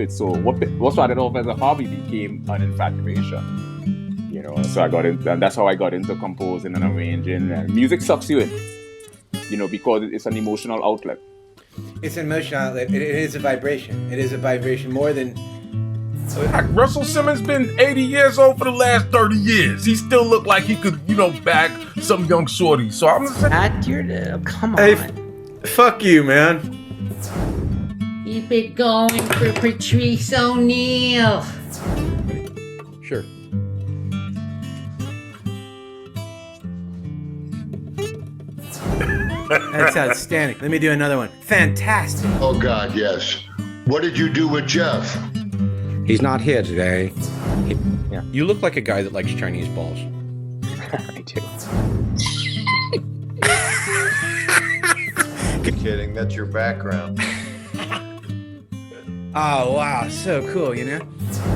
So what started off as a hobby became an infatuation. You know, so I got in, and that's how I got into composing and arranging. And music sucks you in, you know, because it's an emotional outlet. It's an emotional outlet. It is a vibration. It is a vibration more than. Russell Simmons been 80 years old for the last 30 years. He still look like he could, you know, bag some young shorty. So I'm just saying. At your come on. Hey, fuck you, man. Keep it going for Patrice O'Neill. Sure. That's outstanding. Let me do another one. Fantastic. Oh, God, yes. What did you do with Jeff? He's not here today. Yeah. You look like a guy that likes Chinese balls. I do. Kidding, that's your background. Oh, wow. So cool, you know?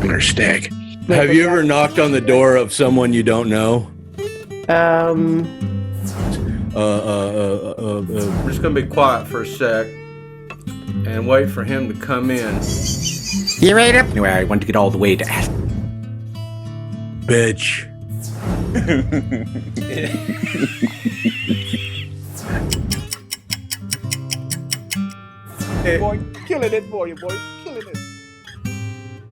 Or steak. Have you ever knocked on the door of someone you don't know? I'm just gonna be quiet for a sec and wait for him to come in. You ready? Anyway, I want to get all the way to ask. Bitch. Boy, killing it, boy,